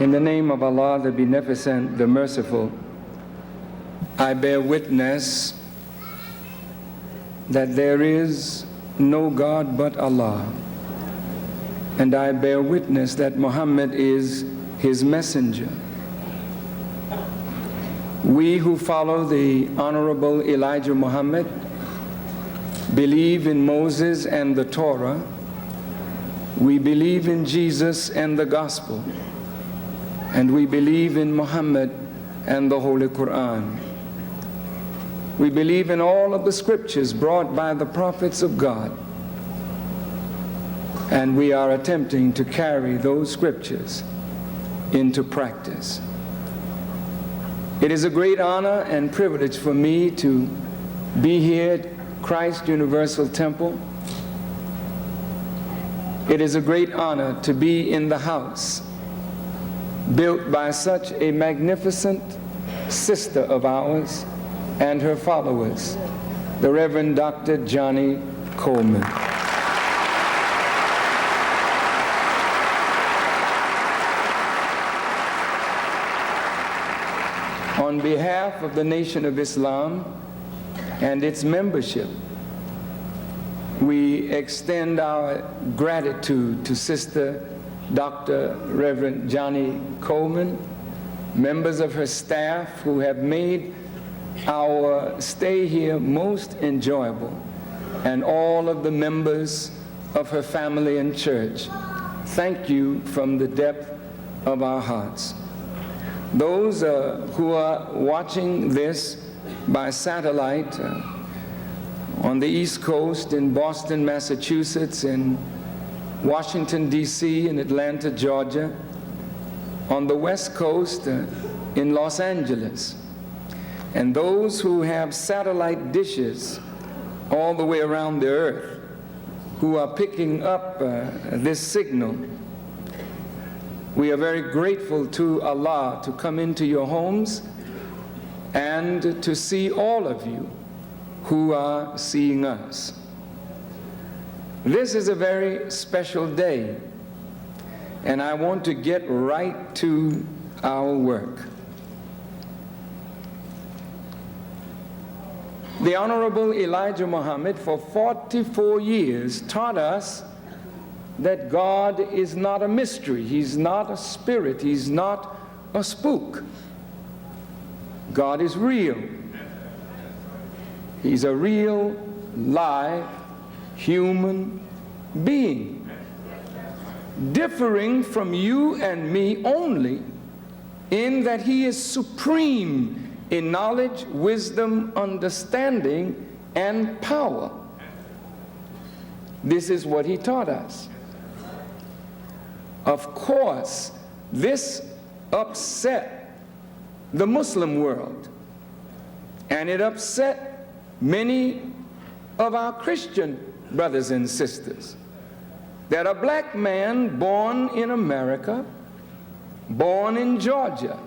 In the name of Allah, the Beneficent, the Merciful, I bear witness that there is no God but Allah, and I bear witness that Muhammad is his messenger. We who follow the Honorable Elijah Muhammad believe in Moses and the Torah. We believe in Jesus and the Gospel. And we believe in Muhammad and the Holy Quran. We believe in all of the scriptures brought by the prophets of God. And we are attempting to carry those scriptures into practice. It is a great honor and privilege for me to be here at Christ Universal Temple. It is a great honor to be in the house built by such a magnificent sister of ours and her followers, the Reverend Dr. Johnny Coleman. On behalf of the Nation of Islam and its membership, we extend our gratitude to Sister Dr. Reverend Johnny Coleman, members of her staff who have made our stay here most enjoyable, and all of the members of her family and church. Thank you from the depth of our hearts. Those who are watching this by satellite on the East Coast, in Boston, Massachusetts, in Washington, D.C., in Atlanta, Georgia, on the West Coast, in Los Angeles, and those who have satellite dishes all the way around the earth who are picking up this signal. We are very grateful to Allah to come into your homes and to see all of you who are seeing us. This is a very special day, and I want to get right to our work. The Honorable Elijah Muhammad for 44 years taught us that God is not a mystery, He's not a spirit, He's not a spook. God is real. He's a real, live, human being, differing from you and me only in that He is supreme in knowledge, wisdom, understanding, and power. This is what He taught us. Of course, this upset the Muslim world, and it upset many of our Christian brothers and sisters, that a black man born in America, born in Georgia,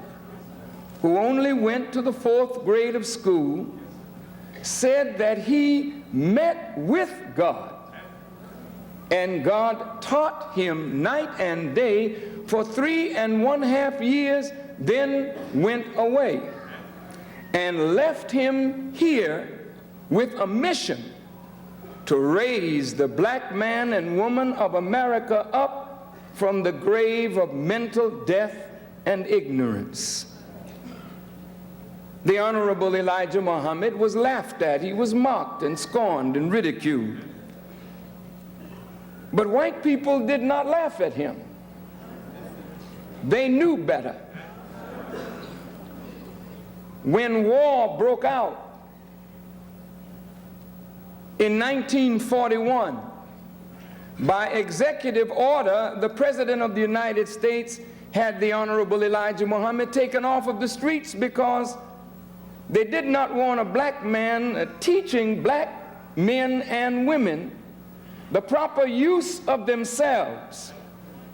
who only went to the 4th grade of school, said that he met with God, and God taught him night and day for 3.5 years, then went away and left him here with a mission to raise the black man and woman of America up from the grave of mental death and ignorance. The Honorable Elijah Muhammad was laughed at. He was mocked and scorned and ridiculed. But white people did not laugh at him. They knew better. When war broke out in 1941, by executive order, the President of the United States had the Honorable Elijah Muhammad taken off of the streets because they did not want a black man teaching black men and women the proper use of themselves,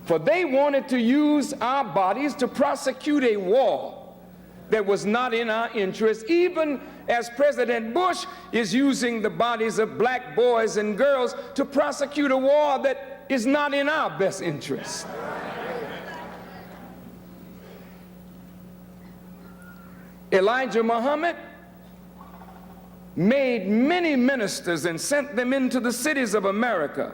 for they wanted to use our bodies to prosecute a war that was not in our interest, even as President Bush is using the bodies of black boys and girls to prosecute a war that is not in our best interest. Elijah Muhammad made many ministers and sent them into the cities of America.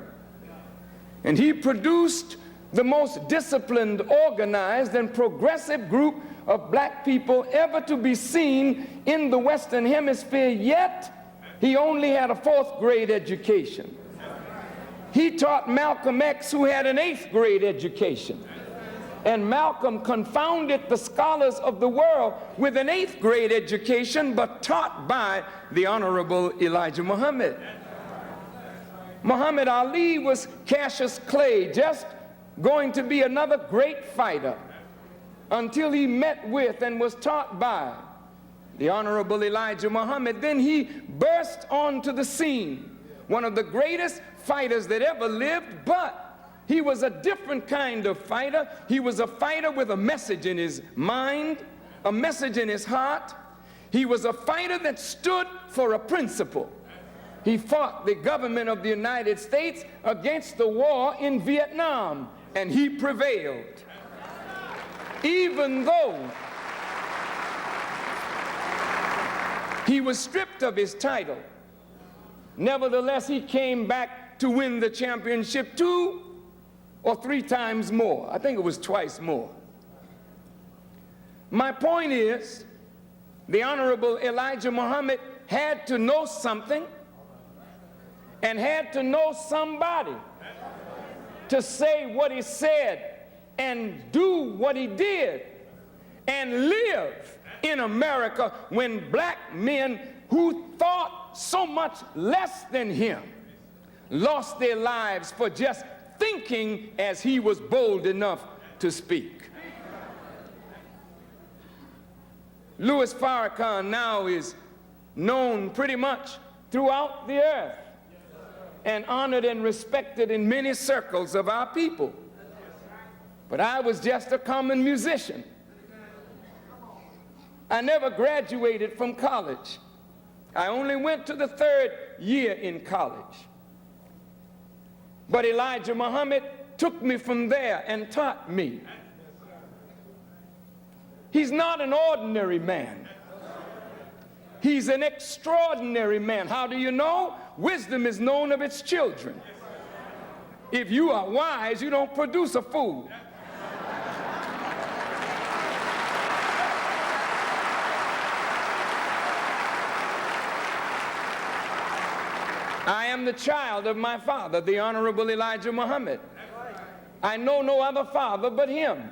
And he produced the most disciplined, organized, and progressive group of black people ever to be seen in the Western Hemisphere, yet he only had a 4th grade education. He taught Malcolm X, who had an 8th grade education. And Malcolm confounded the scholars of the world with an 8th grade education, but taught by the Honorable Elijah Muhammad. Muhammad Ali was Cassius Clay, just going to be another great fighter, until he met with and was taught by the Honorable Elijah Muhammad. Then he burst onto the scene, one of the greatest fighters that ever lived, but he was a different kind of fighter. He was a fighter with a message in his mind, a message in his heart. He was a fighter that stood for a principle. He fought the government of the United States against the war in Vietnam, and he prevailed. Even though he was stripped of his title, nevertheless, he came back to win the championship 2 or 3 times more. I think it was twice more. My point is, the Honorable Elijah Muhammad had to know something and had to know somebody to say what he said and do what he did and live in America when black men who thought so much less than him lost their lives for just thinking as he was bold enough to speak. Louis Farrakhan now is known pretty much throughout the earth and honored and respected in many circles of our people. But I was just a common musician. I never graduated from college. I only went to the 3rd year in college. But Elijah Muhammad took me from there and taught me. He's not an ordinary man. He's an extraordinary man. How do you know? Wisdom is known of its children. If you are wise, you don't produce a fool. I am the child of my father, the Honorable Elijah Muhammad. I know no other father but him.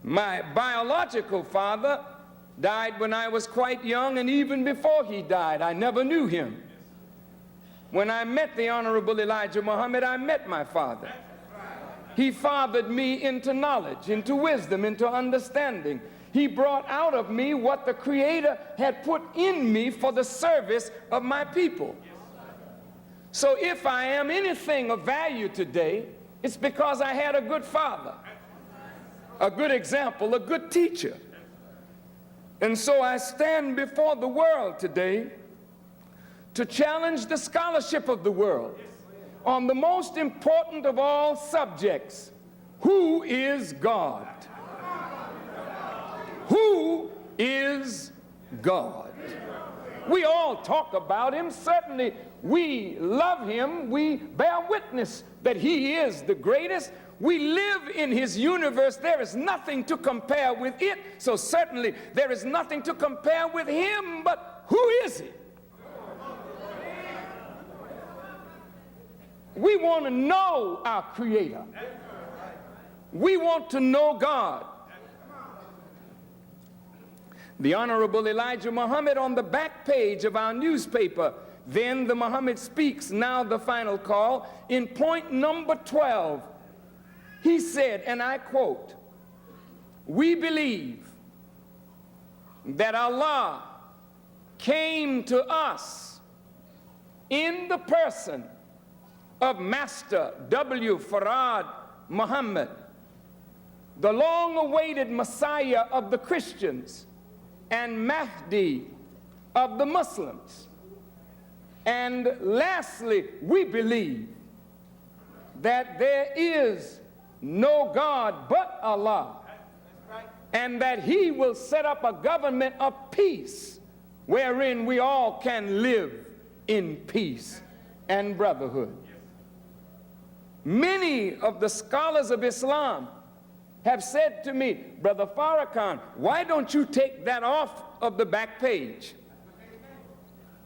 My biological father died when I was quite young, and even before he died, I never knew him. When I met the Honorable Elijah Muhammad, I met my father. He fathered me into knowledge, into wisdom, into understanding. He brought out of me what the Creator had put in me for the service of my people. So if I am anything of value today, it's because I had a good father, a good example, a good teacher. And so I stand before the world today to challenge the scholarship of the world on the most important of all subjects: who is God? Who is God? We all talk about him. Certainly we love him. We bear witness that he is the greatest. We live in his universe. There is nothing to compare with it. So certainly there is nothing to compare with him. But who is he? We want to know our Creator. We want to know God. The Honorable Elijah Muhammad, on the back page of our newspaper, then the Muhammad Speaks, now the Final Call, in point number 12, he said, and I quote, "We believe that Allah came to us in the person of Master W. Farad Muhammad, the long-awaited Messiah of the Christians and Mahdi of the Muslims. And lastly, we believe that there is no God but Allah, and that he will set up a government of peace wherein we all can live in peace and brotherhood. Many of the scholars of Islam have said to me, Brother Farrakhan, why don't you take that off of the back page?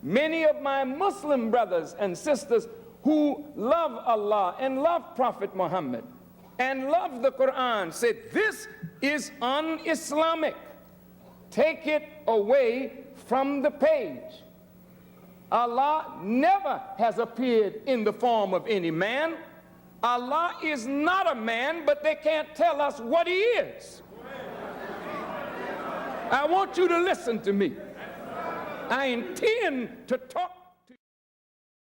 Many of my Muslim brothers and sisters who love Allah and love Prophet Muhammad and love the Quran said, this is un-Islamic. Take it away from the page. Allah never has appeared in the form of any man. Allah is not a man, but they can't tell us what he is. I want you to listen to me. I intend to talk